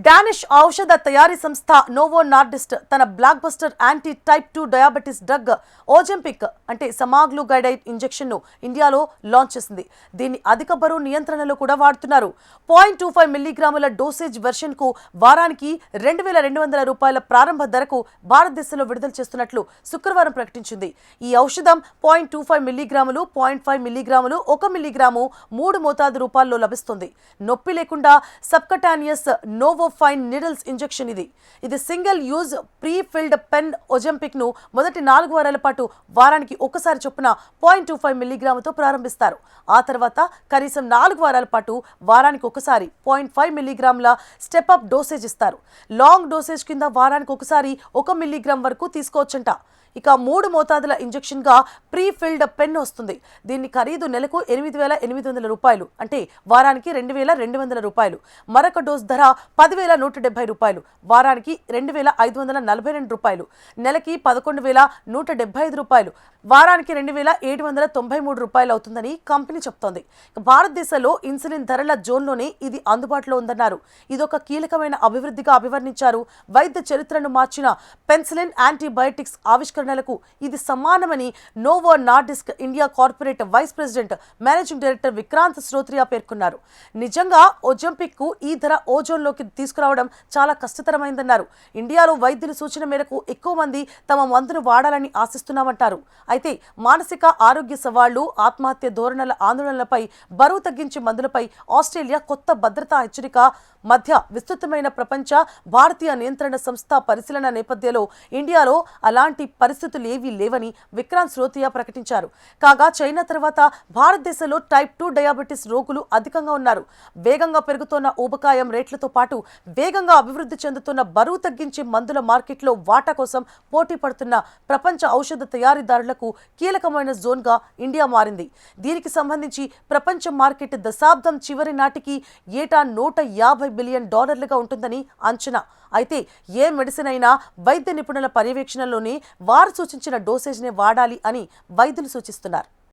Danish ఔషధ తయారీ సంస్థ నోవో నార్డిస్ట్ తన block buster anti type 2 diabetes drug Ozempic అంటే సమాగ్లుటైడ్ ఇంజెక్షన్ ను ఇండియాలో లాంచ్ చేసింది. దీన్ని అధిక బరువు నియంత్రణలో కూడా వాడుతున్నారు. 0.25 మిల్లీగ్రాముల డోసేజ్ వెర్షన్ కు వారానికి 2200 రూపాయల ప్రారంభ ధరకు భారతదేశంలో విడుదల చేస్తున్నట్లు శుక్రవారం ప్రకటించింది. ఈ ఔషధం 0.25 మిల్లీగ్రాములు, 0.5 మిల్లీగ్రాములు, 1 మిల్లీగ్రాము 3 మోతాదు రూపాల్లో లభిస్తుంది. నొప్పి లేకుండా సబ్కటానియస్ నోవోఫైన్ నీడిల్స్ ఇంజెక్షన్ ఇది single use pre filled pen Ozempic ను మొదటి 4 వారాల పాటు వారానికి ఒకసారి చొప్పున 0.25 మిల్లీగ్రాముతో ప్రారంభిస్తారు. ఆ తర్వాత కనీసం 4 వారాల పాటు వారానికి ఒకసారి 0.5 మిల్లీగ్రాముల స్టెప్ అప్ డోసేజ్ ఇస్తారు. లాంగ్ డోసేజ్ కింద వారానికి ఒకసారి 1 మిల్లీగ్రామ్ వరకు తీసుకోవచ్చంట. ఇక 3 మోతాదుల ఇంజెక్షన్ గా ప్రీ ఫిల్డ్ పెన్ వస్తుంది. దీని ఖరీదు నెలకు 8800 రూపాయలు, అంటే వారానికి 2200 రూపాయలు. మరొక డోస్ ధర 10170 రూపాయలు, వారానికి 2542 రూపాయలు. నెలకి 11175 రూపాయలు, వారానికి 2793 రూపాయలు అవుతుందని కంపెనీ చెప్తోంది. భారతదేశంలో ఇన్సులిన్ ధరల జోన్లోనే ఇది అందుబాటులో ఉందన్నారు. ఇదొక కీలకమైన అభివృద్ధిగా అభివర్ణించారు. వైద్య చరిత్రను మార్చిన పెన్సిలిన్ యాంటీబయాటిక్స్ ఆవిష్కరణలకు ఇది సమానమని Novo Nordisk India corporate vice president managing director Vikrant Shrotriya పేర్కొన్నారు. నిజంగా ఓజెంపిక్ కు ఈ ధర ఓజోన్లోకి తీసుకురావడం చాలా కష్టతరమైందన్నారు. ఇండియాలో వైద్యుల సూచన మేరకు ఎక్కువ మంది తమ మందును వాడాలని ఆశిస్తున్నామంటారు. అయితే మానసిక ఆరోగ్య సవాళ్లు, ఆత్మహత్య ధోరణుల ఆందోళనలపై, బరువు తగ్గించే మందులపై ఆస్ట్రేలియా కొత్త భద్రతా హెచ్చరిక మధ్య విస్తృతమైన ప్రపంచ భారతీయ నియంత్రణ సంస్థ పరిశీలన నేపథ్యంలో ఇండియాలో అలాంటి పరిస్థితులు ఏవీ లేవని విక్రాంత్ శ్రోత్రియా ప్రకటించారు. కాగా చైనా తర్వాత భారతదేశంలో టైప్ 2 డయాబెటిస్ రోగులు అధికంగా ఉన్నారు. వేగంగా పెరుగుతున్న ఊబకాయం రేట్లతో పాటు వేగంగా అభివృద్ధి చెందుతున్న బరువు తగ్గించే మందుల మార్కెట్లో వాటా కోసం పోటీ పడుతున్న ప్రపంచ ఔషధ తయారీదారులకు కీలకమైన జోన్గా ఇండియా మారింది. దీనికి సంబంధించి ప్రపంచ మార్కెట్ దశాబ్దం చివరి నాటికి ఏటా $150 బిలియన్ ఉంటుందని అంచనా. అయితే ఏ మెడిసిన్ అయినా వైద్య నిపుణుల పర్యవేక్షణలోనే వారు సూచించిన డోసేజ్నే వాడాలి అని వైద్యులు సూచిస్తున్నారు.